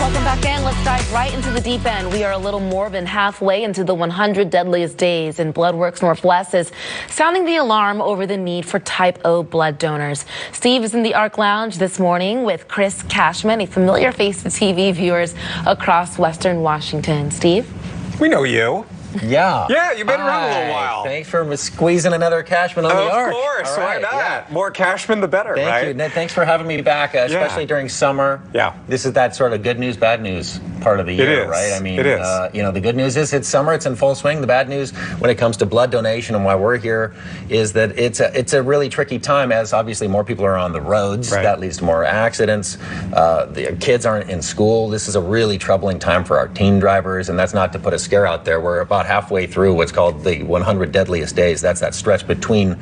Welcome back in. Let's dive right into the deep end. We are a little more than halfway into the 100 deadliest days, and BloodWorks Northwest is sounding the alarm over the need for type O blood donors. Steve is in the ARC Lounge this morning with Chris Cashman, a familiar face to TV viewers across Western Washington. Steve? We know you. Yeah. Yeah, you've been around a little while. Thanks for squeezing another Cashman on the ARC. Of course, why not? Yeah. More Cashman, the better, right? Thank you. Ned, thanks for having me back, especially during summer. Yeah. This is that sort of good news, bad news part of the year, right? I mean, it is. The good news is it's summer, it's in full swing. The bad news when it comes to blood donation and why we're here is that it's a really tricky time, as obviously more people are on the roads. Right. That leads to more accidents. The kids aren't in school. This is a really troubling time for our teen drivers, and that's not to put a scare out there. We're about halfway through what's called the 100 deadliest days. That's that stretch between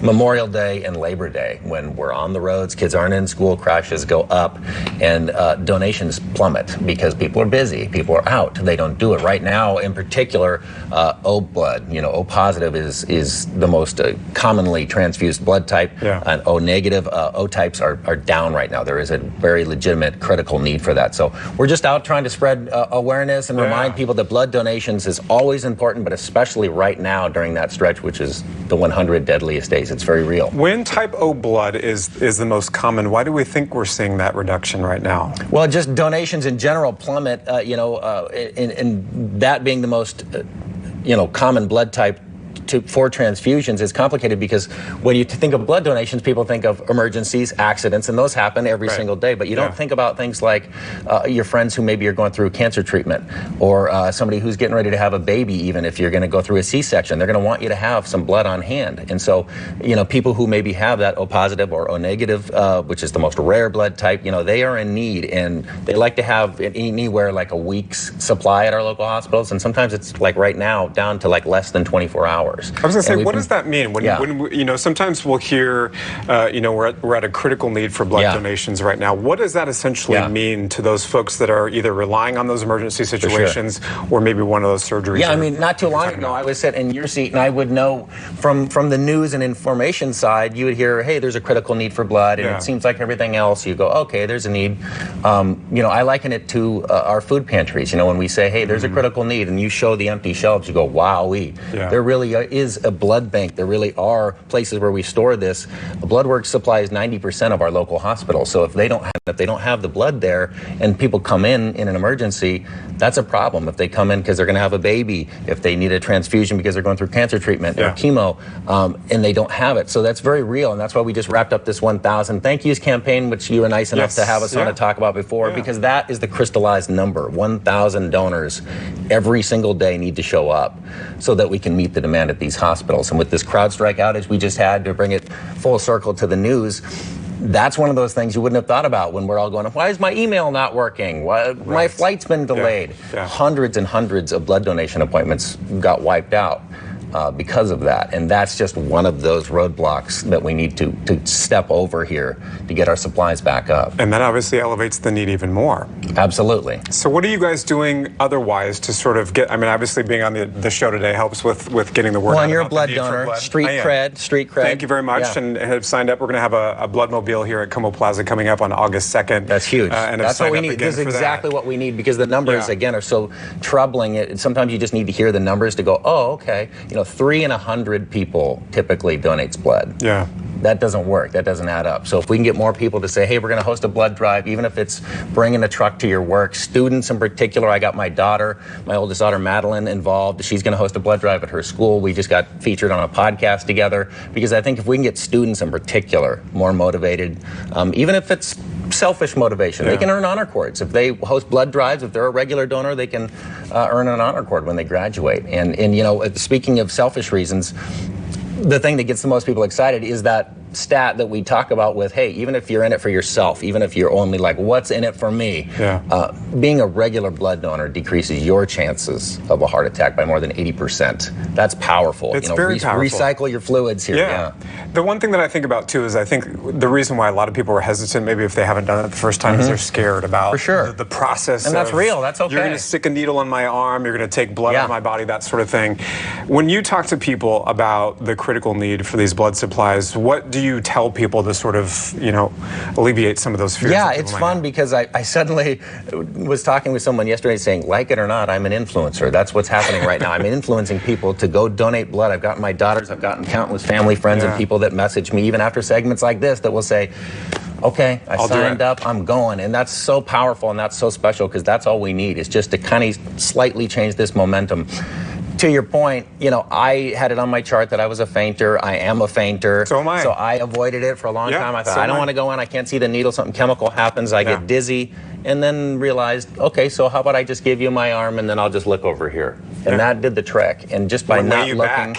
Memorial Day and Labor Day when we're on the roads, kids aren't in school, crashes go up, and donations plummet because people are busy, people are out, they don't do it. Right now, in particular, O blood, O positive is the most commonly transfused blood type, and O negative, O types are down right now. There is a very legitimate critical need for that. So we're just out trying to spread awareness and remind people that blood donations is always important, but especially right now during that stretch, which is the 100 deadliest days. It's very real. When type O blood is the most common, why do we think we're seeing that reduction right now? Well, just donations in general plummet, and that being the most, common blood type for transfusions is complicated because when you think of blood donations, people think of emergencies, accidents, and those happen every single day. But you don't think about things like your friends who maybe are going through cancer treatment, or somebody who's getting ready to have a baby. Even if you're going to go through a C-section, they're going to want you to have some blood on hand. And so, people who maybe have that O positive or O negative, which is the most rare blood type, they are in need, and they like to have anywhere like a week's supply at our local hospitals. And sometimes it's like right now down to like less than 24 hours. I was going to say, what does that mean? When sometimes we'll hear, we're at a critical need for blood donations right now. What does that essentially mean to those folks that are either relying on those emergency situations or maybe one of those surgeries? Yeah, I mean, not too long ago, I was sitting in your seat, and I would know from the news and information side, you would hear, hey, there's a critical need for blood, and it seems like everything else, you go, okay, there's a need. I liken it to our food pantries. When we say, hey, there's a critical need, and you show the empty shelves, you go, wowee. There really is a blood bank. There really are places where we store this. BloodWorks supplies 90% of our local hospitals. So if they don't have the blood there, and people come in an emergency, that's a problem. If they come in because they're going to have a baby, if they need a transfusion because they're going through cancer treatment or chemo, and they don't have it. So that's very real, and that's why we just wrapped up this 1,000 thank yous campaign, which you were nice enough to have us on to talk about before, because that is the crystallized number. 1,000 donors every single day need to show up so that we can meet the demand at these hospitals. And with this CrowdStrike outage we just had, to bring it full circle to the news, that's one of those things you wouldn't have thought about when we're all going, why is my email not working? My flight's been delayed. Hundreds and hundreds of blood donation appointments got wiped out because of that. And that's just one of those roadblocks that we need to step over here to get our supplies back up. And that obviously elevates the need even more. Absolutely. So what are you guys doing otherwise to sort of get, obviously being on the show today helps with getting the word out. Well, and you're a blood donor, street cred. Thank you very much, and have signed up. We're going to have a bloodmobile here at Como Plaza coming up on August 2nd. That's huge. That's what we need. This is exactly what we need, because the numbers, again, are so troubling. Sometimes you just need to hear the numbers to go, oh, okay. 3 in 100 people typically donates blood. Yeah. That doesn't work. That doesn't add up. So if we can get more people to say, hey, we're going to host a blood drive, even if it's bringing a truck to your work. Students in particular, I got my oldest daughter, Madeline, involved. She's going to host a blood drive at her school. We just got featured on a podcast together, because I think if we can get students in particular more motivated, even if it's selfish motivation, they can earn honor cords. If they host blood drives, if they're a regular donor, they can earn an honor cord when they graduate. And speaking of selfish reasons, the thing that gets the most people excited is that stat that we talk about with, hey, even if you're in it for yourself, even if you're only like, what's in it for me, being a regular blood donor decreases your chances of a heart attack by more than 80%. That's powerful. It's very powerful. Recycle your fluids here. The one thing that I think about too is I think the reason why a lot of people are hesitant, maybe if they haven't done it the first time, is they're scared about the process. And that's real. That's okay. You're going to stick a needle in my arm, you're going to take blood out of my body, that sort of thing. When you talk to people about the critical need for these blood supplies, what do you tell people to sort of, alleviate some of those fears? Yeah, it's fun because I suddenly was talking with someone yesterday saying, like it or not, I'm an influencer. That's what's happening right now. I'm influencing people to go donate blood. I've gotten my daughters, I've gotten countless family, friends, and people that message me, even after segments like this, that will say, okay, I signed up, I'm going. And that's so powerful and that's so special because that's all we need is just to kind of slightly change this momentum. To your point, I had it on my chart that I was a fainter. I am a fainter. So am I. So I avoided it for a long time. I thought, I don't want to go in. I can't see the needle. Something chemical happens. I get dizzy. And then realized, okay, so how about I just give you my arm and then I'll just look over here. And that did the trick. And just by not looking.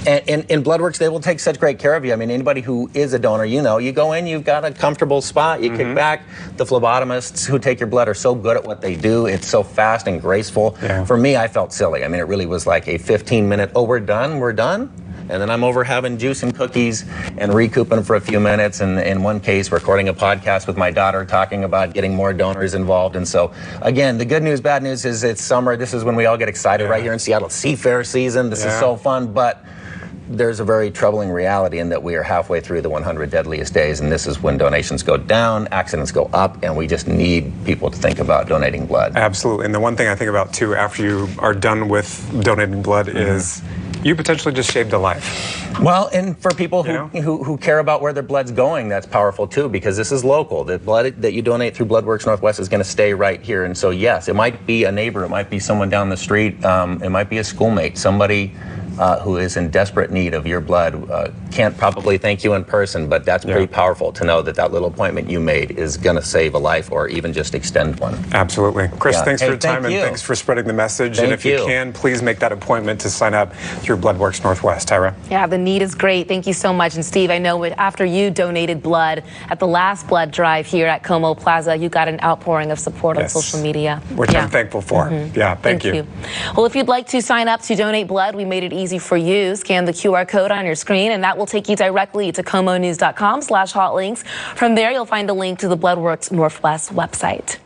And in Bloodworks, they will take such great care of you. I mean, anybody who is a donor, you go in, you've got a comfortable spot, you kick back. The phlebotomists who take your blood are so good at what they do. It's so fast and graceful. Yeah. For me, I felt silly. I mean, it really was like a 15-minute, oh, we're done. And then I'm over having juice and cookies and recouping for a few minutes. And in one case, recording a podcast with my daughter talking about getting more donors involved. And so, again, the good news, bad news is it's summer. This is when we all get excited right here in Seattle. Seafair season. This is so fun. But there's a very troubling reality in that we are halfway through the 100 deadliest days, and this is when donations go down, accidents go up, and we just need people to think about donating blood. Absolutely. And the one thing I think about, too, after you are done with donating blood is you potentially just saved a life. Well, and for people who care about where their blood's going, that's powerful, too, because this is local. The blood that you donate through Bloodworks Northwest is going to stay right here. And so, yes, it might be a neighbor. It might be someone down the street. It might be a schoolmate, somebody who is in desperate need of your blood. Can't probably thank you in person, but that's pretty powerful to know that little appointment you made is going to save a life or even just extend one. Absolutely. Chris, thanks for your time and thanks for spreading the message. And if you can, please make that appointment to sign up through Bloodworks Northwest. Tyra? Yeah, the need is great. Thank you so much. And Steve, I know after you donated blood at the last blood drive here at Como Plaza, you got an outpouring of support on social media. Which I'm thankful for. Yeah, thank you. Well, if you'd like to sign up to donate blood, we made it easy for you. Scan the QR code on your screen, and that will take you directly to comonews.com/hotlinks. From there, you'll find a link to the Bloodworks Northwest website.